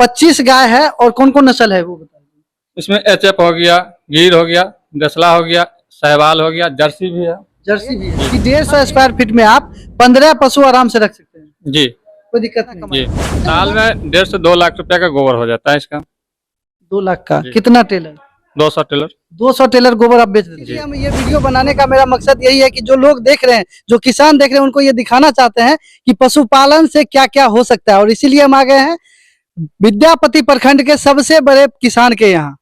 25 गाय है और कौन कौन नस्ल है वो बता दीजिए। इसमें एचएफ हो गया, गिर हो गया, देसला हो गया, सहवाल हो गया, जर्सी भी है। जर्सी भी है कि 150 स्क्वायर फीट में आप 15 पशु आराम से रख सकते हैं, जी कोई दिक्कत नहीं। जी। साल में 1.5 से 2 लाख रुपए का गोबर हो जाता है इसका। 2 लाख का जी। कितना टेलर? 200 टेलर। 200 टेलर गोबर आप बेच देते हैं। हम ये वीडियो बनाने का मेरा मकसद यही है कि जो लोग देख रहे हैं, जो किसान देख रहे हैं, उनको ये दिखाना चाहते हैं कि पशुपालन से क्या क्या हो सकता है। और इसीलिए हम आ गए हैं विद्यापति प्रखंड के सबसे बड़े किसान के यहाँ।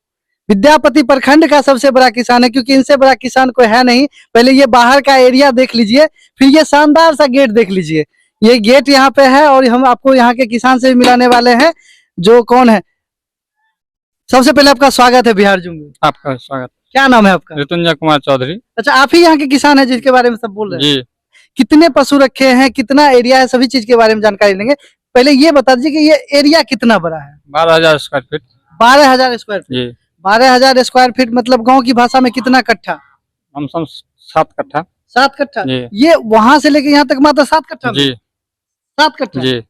विद्यापति प्रखंड का सबसे बड़ा किसान है, क्योंकि इनसे बड़ा किसान कोई है नहीं। पहले ये बाहर का एरिया देख लीजिए, फिर ये शानदार सा गेट देख लीजिए। ये गेट यहाँ पे है और हम आपको यहाँ के किसान से भी मिलाने वाले हैं, जो कौन है। सबसे पहले आपका स्वागत है बिहार जूम में। आपका स्वागत। क्या नाम है आपका? ऋतुंजय कुमार चौधरी। अच्छा, आप ही यहाँ के किसान हैं जिसके बारे में सब बोल रहे हैं। जी। कितने पशु रखे हैं, कितना एरिया है, सभी चीज के बारे में जानकारी लेंगे। पहले ये बता दीजिए कि ये एरिया कितना बड़ा है? 12,000 स्क्वायर फीट। 12,000 square feet. जी। 12,000 स्क्वायर फीट मतलब गांव की भाषा में कितना कट्ठा? हम सब 7 कट्ठा। 7 कट्ठा। जी। ये वहां से लेके यहाँ तक मात्र 7 कट्ठा में? जी 7 कट्ठा। जी।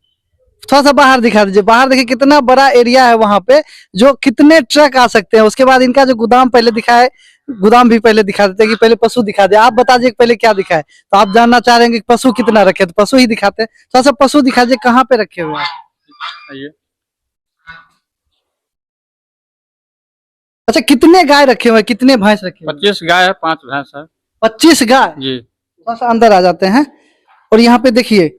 थोड़ा सा बाहर दिखा दीजिए। बाहर देखिए कितना बड़ा एरिया है वहां पे, जो कितने ट्रक आ सकते हैं। उसके बाद इनका जो गोदाम पहले दिखा है, गोदाम भी पहले दिखा देते हैं कि पहले पशु दिखा दे। आप बता दीजिए पहले क्या दिखा है। तो आप जानना चाह रहे हैं कि पशु कितना रखे, तो पशु ही दिखाते हैं। थोड़ा सा पशु दिखा दीजिए, कहाँ पे रखे हुए हैं? आइए। अच्छा, कितने गाय रखे हुए हैं, कितने भैंस रखे हुए हैं? 25 गाय है, 5 भैंस है। 25 गाय। जी। थोड़ा सा अंदर आ जाते हैं और यहाँ पे देखिए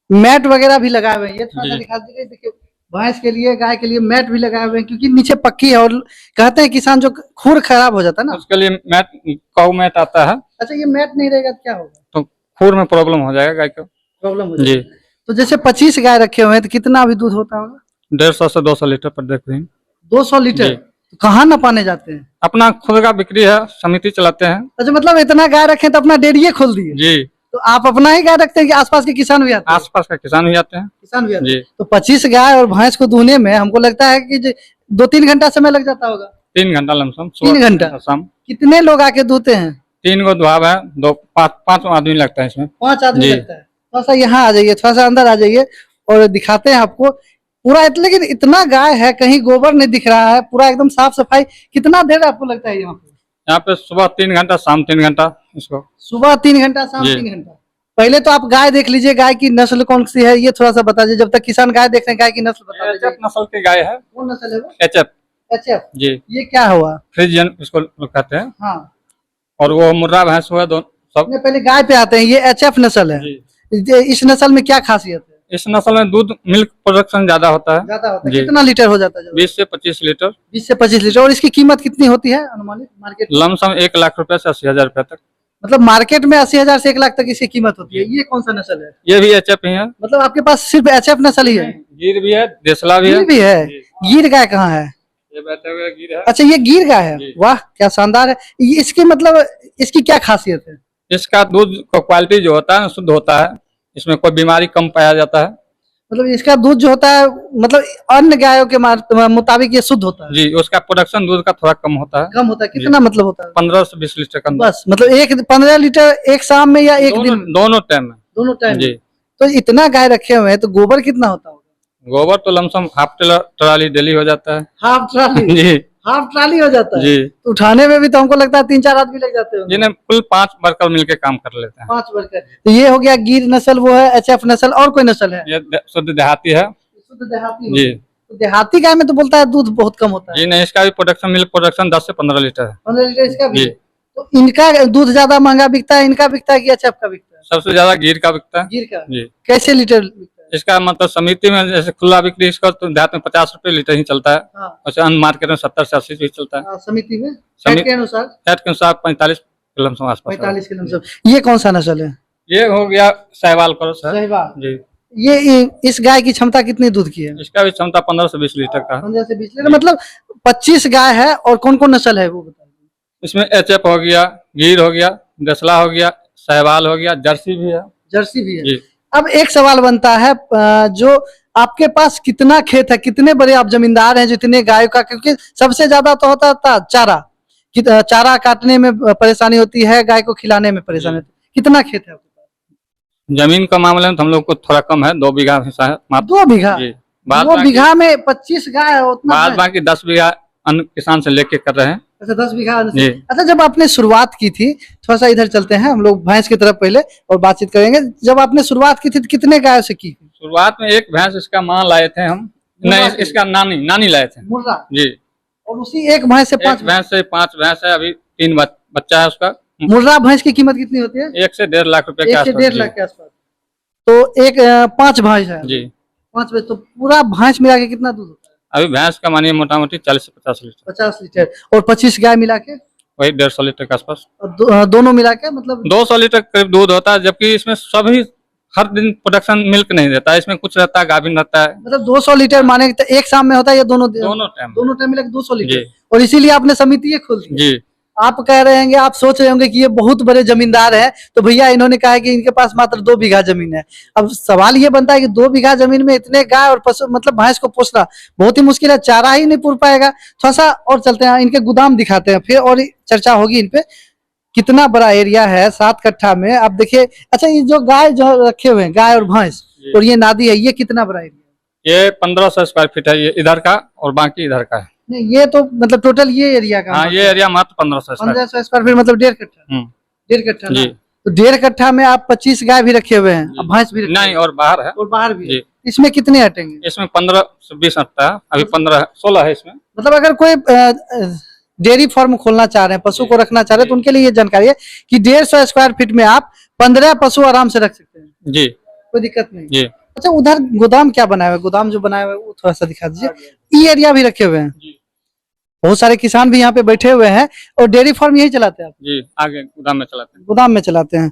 मैट वगैरह भी लगाए हुए हैं। ये थोड़ा सा जी। दिखा दीजिए। देखिए भैंस के लिए, गाय के लिए मैट भी लगाए हुए हैं, क्योंकि नीचे पक्की है। और कहते हैं किसान जो खुर खराब हो जाता है ना, उसके लिए मैट, कऊ मैट आता है। अच्छा ये मैट नहीं रहेगा तो क्या होगा? तो खुर में प्रॉब्लम हो जाएगा गाय को। प्रॉब्लम हो जी। जाएगी। तो जैसे 25 गाय रखे हुए हैं, तो कितना अभी दूध होता होगा? 150 से 200 लीटर पर देख रही हैं। 200 लीटर। जी। तो कहाँ न पाने जाते हैं? अपना खुद का बिक्री है, समिति चलाते हैं। अच्छा, मतलब इतना गाय रखे तो अपना डेयरी खोल दिए। जी। तो आप अपना ही गाय रखते हैं कि आसपास के किसान भी आते हैं? आसपास का किसान भी आते हैं। किसान भी आते हैं। जी। तो 25 गाय और भैंस को दूहने में हमको लगता है कि 2-3 घंटा समय लग जाता होगा। 3 घंटा लमसम। 3 घंटा। शाम। कितने लोग आके दूहते हैं? 3 गो दुहाब है, 5 आदमी लगता है इसमें। 5 आदमी जी। लगता है। थोड़ा सा यहाँ आ जाइए, थोड़ा सा अंदर आ जाइए और दिखाते हैं आपको पूरा। लेकिन इतना गाय है, कहीं गोबर नहीं दिख रहा है, पूरा एकदम साफ सफाई। कितना देर आपको लगता है यहाँ पे? यहाँ पे सुबह 3 घंटा, शाम 3 घंटा। इसको सुबह 3 घंटा, शाम जी। 3 घंटा। पहले तो आप गाय देख लीजिए, गाय की नस्ल कौन सी है ये थोड़ा सा बता दीजिए। जब तक किसान गाय देख रहे हैं, गाय की नस्ल बता दीजिए। एचएफ नस्ल की गाय है। कौन नस्ल है वो? एचएफ। एचएफ। जी। ये क्या हुआ? फ्रिजियन इसको लोग कहते हैं। हाँ, और वो मुर्रा भैंस हुआ, दोनों सब। अपने पहले गाय पे आते हैं। ये एचएफ नस्ल है। जी। इस नस्ल में क्या खासियत है? इस नस्ल में दूध, मिल्क प्रोडक्शन ज्यादा होता है। ज्यादा होता है। जी। कितना लीटर हो जाता है? 20 से 25 लीटर। 20 से 25 लीटर। और इसकी कीमत कितनी होती है अनुमानित मार्केट में? लमसम 1 लाख रुपए से 80,000 रुपए तक। मतलब मार्केट में 80,000 से 1 लाख तक इसकी कीमत होती है। ये कौन सा नस्ल है? ये भी एचएफ ही है। मतलब आपके पास सिर्फ एचएफ नस्ल ही है? गिर भी है, देसला भी गिर है। भी है। जी। गिर गाय कहाँ है? ये बैठे हुए गिर है। अच्छा, ये गिर गाय है। जी। वाह, क्या शानदार है। इसकी मतलब इसकी क्या खासियत है? इसका दूध का क्वालिटी जो होता है शुद्ध होता है। इसमें कोई बीमारी कम पाया जाता है। मतलब इसका दूध जो होता है, मतलब अन्य गायों के मुताबिक ये शुद्ध होता है? जी। उसका प्रोडक्शन दूध का थोड़ा कम होता है। कम होता है। कितना मतलब होता है? 15 से 20 लीटर का। बस मतलब 15 लीटर एक शाम में या एक दिन में? दोनों टाइम में। दोनों टाइम। जी। तो इतना गाय रखे हुए हैं, तो गोबर कितना होता होगा? गोबर तो लमसम हाफ ट्राली डेली हो जाता है। Half trolley. जी। हाफ ट्राली हो जाता है। जी। तो उठाने में भी तो हमको लगता है 3-4 आदमी लग जाते हैं। जिन्हें कुल 5 वर्कर मिलके काम कर लेते हैं। 5 वर्कर। तो ये हो गया गिर नस्ल, वो है एचएफ नस्ल। और कोई नस्ल है? ये शुद्ध देहाती है। शुद्ध देहाती। जी। तो देहाती गाय में तो बोलता है दूध बहुत कम होता है। जी नहीं, इसका भी प्रोडक्शन, मिल्क प्रोडक्शन 10 से 15 लीटर है। 15 लीटर इसका भी? जी। तो इनका दूध ज्यादा महंगा बिकता है, इनका बिकता है कि एचएफ का बिकता है? सबसे ज्यादा गिर का बिकता है। गिर का। जी। कैसे लीटर बिकता है? इसका मतलब समिति में जैसे खुला बिक्री इसका तो देहात में 50 रुपए लीटर ही चलता है। हाँ। वैसे अन्य मार्केट में 70 से 80 ही चलता है। समिति में समिति- फैट के अनुसार फैट के अनुसार 45 लमसम आसपास है। 45 के अनुसार। ये कौन सा नस्ल है? ये हो गया सहवाल क्रॉस है। साहिवाल। जी। ये इस गाय की क्षमता कितनी दूध की है? इसका भी क्षमता 15 से 20 लीटर का है। 15 से 20 लीटर। मतलब 25 गाय है और कौन कौन नस्ल है वो बता दीजिए। इसमें एचएफ हो गया, गिर हो गया, देसला हो गया, सहवाल हो गया, जर्सी भी है। जर्सी भी है। जी। अब एक सवाल बनता है, जो आपके पास कितना खेत है, कितने बड़े आप जमींदार हैं जितने गायों का? क्योंकि सबसे ज्यादा तो होता था चारा, चारा काटने में परेशानी होती है, गाय को खिलाने में परेशानी होती है। कितना खेत है आपके पास? जमीन का मामले में तो हम लोग को थोड़ा कम है, 2 बीघा हिस्सा है मात्र। 2 बीघा? जी। बाद वो बाकी बीघा में 25 गाय है उतना बाद भैंस? बाकी 10 बीघा अन्य किसान से लेके कर रहे हैं। अच्छा 10 बीघा अन्न से। जी। अच्छा जब आपने शुरुआत की थी, थोड़ा सा इधर चलते हैं हम लोग भैंस की तरफ पहले और बातचीत करेंगे। जब आपने शुरुआत की थी तो कितने गायों से की? शुरुआत में एक भैंस इसका मां लाए थे हम, मुर्रा नहीं से? इसका नानी लाए थे मुर्रा। जी। और उसी एक भैंस से 5 एक भैंस से 5 भैंस है, अभी 3 बच्चा है उसका। मुर्रा भैंस की कीमत कितनी होती है? 1 से 1.5 लाख रुपए के 1 से आसपास 1.5 जी। लाख के आसपास। तो एक 5 भैंस है। जी 5 भैंस तो पूरा भैंस मिला के कितना दूध होता है? अभी भैंस का मानिए मोटा मोटी 40 से 50 लीटर, 50 लीटर। और 25 गाय मिला के? वही 150 लीटर के आसपास। और दोनों मिला के मतलब 200 लीटर करीब दूध होता है, जबकि इसमें सभी हर दिन प्रोडक्शन मिल्क नहीं देता है, इसमें कुछ रहता है, गाभिन रहता है। मतलब 200 लीटर माने तो एक शाम में होता है या दोनों दोनों टाइम मिला के 200 लीटर? जी। और इसीलिए आपने समिति खोल दी? जी आप कह रहे होंगे, आप सोच रहे होंगे कि ये बहुत बड़े जमींदार हैं, तो भैया इन्होंने कहा है कि इनके पास मात्र 2 बीघा जमीन है। अब सवाल ये बनता है कि 2 बीघा जमीन में इतने गाय और पशु मतलब भैंस को पोसना बहुत ही मुश्किल है, चारा ही नहीं पूर पाएगा। थोड़ा सा और चलते हैं, इनके गोदाम दिखाते हैं, फिर और चर्चा होगी इन पे। कितना बड़ा एरिया है 7 कट्ठा में, आप देखिए। अच्छा ये जो गाय जो रखे हुए हैं, गाय और भैंस और ये नादी है, ये कितना बड़ा एरिया? ये 1500 स्क्वायर फीट है, ये इधर का और बाकी इधर का है। नहीं ये तो मतलब टोटल ये एरिया का? हाँ ये एरिया मात्र 1500 स्क्वायर। 1500 स्क्वायर फीट मतलब 1.5 कट्ठा? 1.5 कट्ठा ना? जी। तो 1.5 कट्ठा में आप 25 गाय भी रखे हुए हैं और भैंस भी रखे नहीं और बाहर है, और बाहर भी है। जी। इसमें कितने हटेंगे? इसमें 15 से 20 हटता है, अभी 16 है इसमें। मतलब अगर कोई डेयरी फार्म खोलना चाह रहे हैं, पशु को रखना चाह रहे हैं, तो उनके लिए ये जानकारी है कि 150 स्क्वायर फीट में आप 15 पशु आराम से रख सकते हैं, जी कोई दिक्कत नहीं। जी अच्छा उधर गोदाम क्या बनाया हुआ है? गोदाम जो बनाया हुआ है वो थोड़ा सा दिखा दीजिए। ये एरिया भी रखे हुए हैं, जी बहुत सारे किसान भी यहाँ पे बैठे हुए हैं। और डेयरी फार्म यही चलाते हैं आप? जी आगे गोदाम में चलाते हैं। गोदाम में चलाते हैं।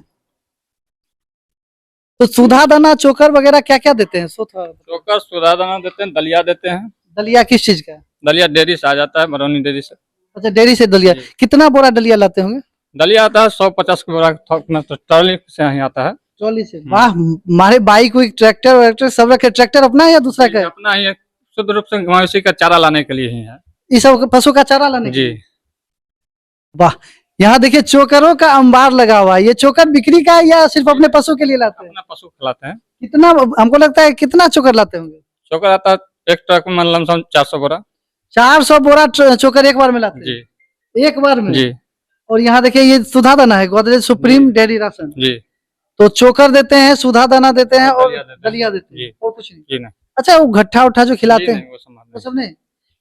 तो सुधा दाना चोकर वगैरह क्या क्या देते हैं? चोकर सुधा दाना देते हैं, दलिया देते हैं। दलिया किस चीज का है? दलिया डेयरी से आ जाता है, बरौनी डेयरी से। अच्छा डेयरी से दलिया। जी। कितना बोरा दलिया लाते होंगे? दलिया आता है 150 के बोरा, थोक में तो ट्रॉली से यहाँ आता है। ट्रॉली से? वाह, हमारे बाइक हुई, ट्रैक्टर वैक्टर सब रखे। ट्रैक्टर अपना है या दूसरा का है? अपना ही है, शुद्ध रूप से मवेशी का चारा लाने के लिए ही है। ये सब पशु का चारा लाने के जी लिए? वाह, यहाँ देखिए चोकरों का अंबार लगा हुआ है। ये चोकर बिक्री का है या सिर्फ अपने पशु के लिए लाते हैं? अपना पशु खिलाते हैं। कितना, हमको लगता है कितना चोकर लाते होंगे? चोकर आता है एक ट्रक में लमसम 400 बोरा। 400 बोरा चोकर एक बार में लाते जी हैं? एक बार में? जी और यहाँ देखिए ये सुधा दाना है, गोदरेज सुप्रीम डेयरी राशन। जी तो चोकर देते हैं, सुधा दाना देते हैं और दलिया देते हैं, जी। और कुछ नहीं? जी नहीं। अच्छा वो घट्टा उट्ठा जो खिलाते जी हैं नहीं, वो सामान वो नहीं। सब नहीं?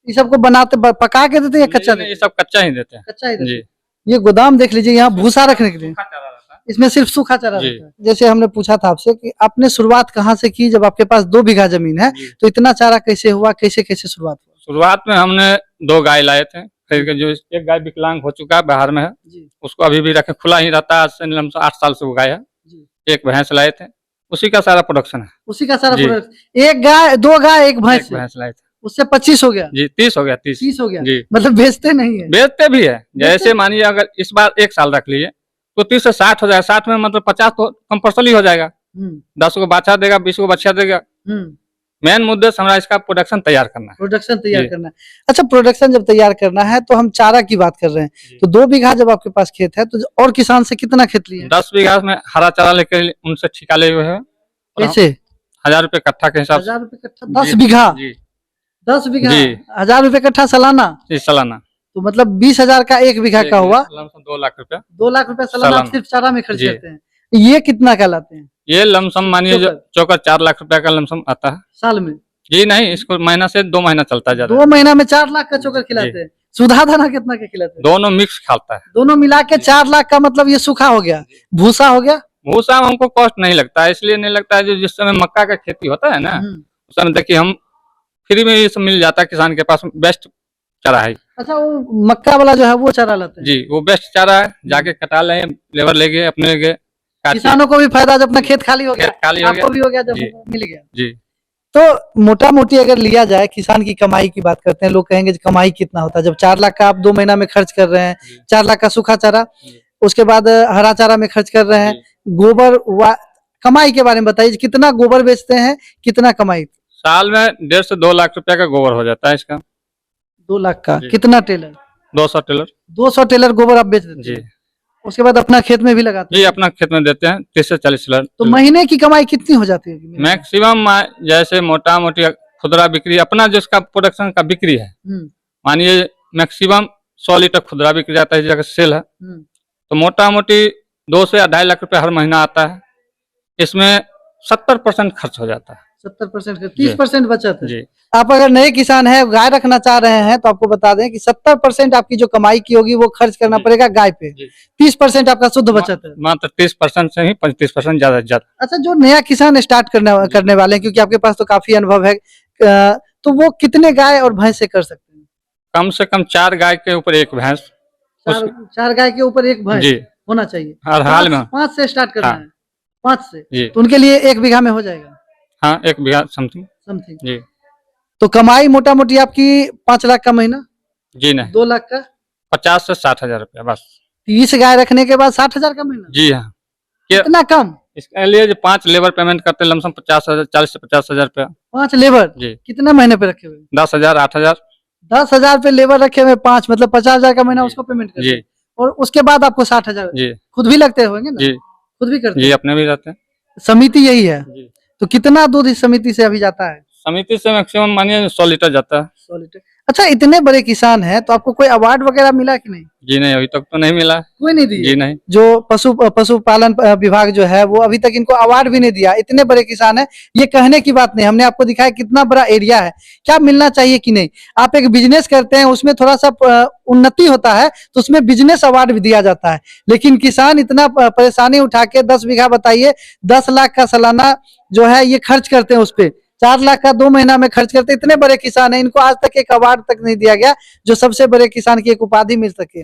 ये सबको बनाते पका के देते हैं या कच्चा नहीं, देते ये हैं? सब कच्चा ही देते हैं। कच्चा ही देते जी हैं। ये गोदाम देख लीजिए, यहाँ भूसा रखने के लिए सूखा चारा रहता है। इसमें सिर्फ सूखा चारा जी। रहता है। जैसे हमने पूछा था आपसे कि आपने शुरुआत कहाँ से की, जब आपके पास 2 बीघा जमीन है, जी। तो इतना चारा कैसे हुआ, कैसे कैसे शुरुआत हुआ? शुरुआत में हमने 2 गाय लाए थे खरीद के, जो एक गाय विकलांग हो चुका है, बाहर में है, जी उसको अभी भी रखे खुला ही रहता है। आज से लमसम 8 साल से वो गाय है। जी। एक भैंस लाए थे, उसी का सारा प्रोडक्शन है। उसी का सारा जी। प्रोडक्ट? एक गाय, 2 गाय, एक भैंस एक से? भैंस लाए थे उससे 25 हो गया? जी, 30 हो गया, 30 30 हो गया? जी। मतलब बेचते नहीं है? बेचते भी है, बेचते? जैसे मानिए अगर इस बार 1 साल रख लिए तो 30 से 60 हो जाएगा। 60 में मतलब 50 तो कंपल्सरी हो जाएगा। 10 को बाछा देगा, 20 को बच्चा देगा। मेन मुद्दे हमारा इसका प्रोडक्शन तैयार करना है। प्रोडक्शन तैयार जी। करना है। अच्छा प्रोडक्शन जब तैयार करना है तो हम चारा की बात कर रहे हैं, जी। तो 2 बीघा जब आपके पास खेत है तो और किसान से कितना खेत लिए? 10 बीघा में हरा चारा लेकर उनसे ठिका ले हुए हैं। कैसे? 1000 रुपए कट्ठा के हिसाब से। 1000 रुपए कट्ठा? 10 जी, बीघा? जी 10 बीघा जी। 1000 रुपए कट्ठा सालाना? जी सालाना। तो मतलब 20,000 का 1 बीघा का हुआ, 2 लाख रुपया। 2 लाख रुपए सालाना आप सालाना। सिर्फ चारा में खर्च जी। करते हैं। ये कितना का लाते हैं ये लमसम मानिए चौकर 4 लाख रुपया का लमसम आता है साल में? जी नहीं, इसको महीना से 2 महीना चलता है ज्यादा। 2 महीना में 4 लाख का चोकर खिलाते हैं। सुधा दाना कितना का खिलाते हैं? दोनों मिक्स खाता है। दोनों मिला के 4 लाख का मतलब ये सूखा हो गया, भूसा हो गया। भूसा हमको कॉस्ट नहीं लगता है, इसलिए नहीं लगता है जो जिस समय मक्का का खेती होता है ना, उस समय देखिए हम फ्री में ये सब मिल जाता है, किसान के पास बेस्ट चारा है। अच्छा वो मक्का वाला जो है वो चारा लाते हैं? जी वो बेस्ट चारा है, जाके कटा लें, लेबर ले गए अपने गए, किसानों को भी फायदा, जब अपना खेत खाली हो गया, खेत खाली हो गया, आपको भी हो गया, जब जी। मिल गया। जी तो मोटा मोटी अगर लिया जाए, किसान की कमाई की बात करते हैं, लोग कहेंगे कमाई कितना होता है जब 4 लाख का आप 2 महीना में खर्च कर रहे हैं। 4 लाख का सूखा चारा, उसके बाद हरा चारा में खर्च कर रहे हैं, गोबर कमाई के बारे में बताइए, कितना गोबर बेचते हैं, कितना कमाई? साल में 1.5 से 2 लाख रुपया का गोबर हो जाता है इसका। 2 लाख का? जी। कितना टेलर? 200 टेलर। 200 टेलर गोबर आप बेच देते जी हैं? उसके बाद अपना खेत में भी लगाते जी हैं? अपना खेत में देते हैं 30 से 40 टेलर। तो महीने की कमाई कितनी हो जाती है? मैक्सिमम जैसे मोटा मोटी खुदरा बिक्री अपना जिसका प्रोडक्शन का बिक्री है, मानिए मैक्सिमम 100 लीटर खुदरा बिक जाता है, जगह सेल है, तो मोटा मोटी 2 से 2.5 लाख रुपए हर महीना आता है। इसमें 70% खर्च हो जाता है। 70% 30% बचत है। जी। आप अगर नए किसान हैं, गाय रखना चाह रहे हैं, तो आपको बता दें कि 70% आपकी जो कमाई की होगी वो खर्च करना पड़ेगा गाय पे। 30% आपका शुद्ध बचत है। मात्र 30% से ही 35% ज्यादा ज्यादा। अच्छा, जो नया किसान स्टार्ट करने वाले हैं, क्योंकि आपके पास तो काफी अनुभव है, तो वो कितने गाय और भैंस से कर सकते हैं? कम से कम 4 गाय के ऊपर 1 भैंस। 4 गाय के ऊपर 1 भैंस जी होना चाहिए। हर हाल में। 5 से स्टार्ट करना हाँ। है। 5 से जी। तो उनके लिए 1 बीघा में हो जाएगा। हाँ, 1 बीघा समथिंग। जी। तो कमाई मोटा मोटी आपकी 5 लाख का महीना? जी नहीं, 2 लाख का? 50 से 60 हजार रुपया बस। 30 गाय रखने के बाद 60,000 का महीना? जी हाँ। इतना कम? इसके लिए जो 5 लेबर पेमेंट करते हैं, लमसम 50,000, 40 से 50,000 रुपया। 5 लेबर? जी। कितने महीने पे रखे हुए? 10,000, 8,000। 10,000 पे लेबर रखे हुए, 5 मतलब 50,000 का महीना उसको पेमेंट करते जी। हैं। और उसके बाद आपको 60,000 जी। खुद भी लगते होंगे ना? जी। खुद भी करते जी, हैं? अपने भी रहते हैं। समिति यही है। जी। तो कितना दूध इस समिति से अभी जाता है? समिति से मैक्सिमम मानिए 100 लीटर जाता है। 100 लीटर। अच्छा, इतने बड़े किसान हैं, तो आपको कोई अवार्ड वगैरह मिला कि नहीं? जी नहीं, अभी तक तो नहीं मिला। कोई नहीं दिया? जी नहीं। जो पशुपालन विभाग जो है वो अभी तक इनको अवार्ड भी नहीं दिया। इतने बड़े किसान है, ये कहने की बात नहीं। हमने आपको दिखाया कितना बड़ा एरिया है, क्या मिलना चाहिए कि नहीं। आप एक बिजनेस करते हैं, उसमें थोड़ा सा उन्नति होता है तो उसमें बिजनेस अवार्ड भी दिया जाता है, लेकिन किसान इतना परेशानी उठा के 10 बीघा, बताइए 10 लाख का सालाना जो है ये खर्च करते हैं, उस पे 4 लाख का 2 महीना में खर्च करते। इतने बड़े किसान हैं, इनको आज तक एक अवार्ड तक नहीं दिया गया जो सबसे बड़े किसान की एक उपाधि मिल सके।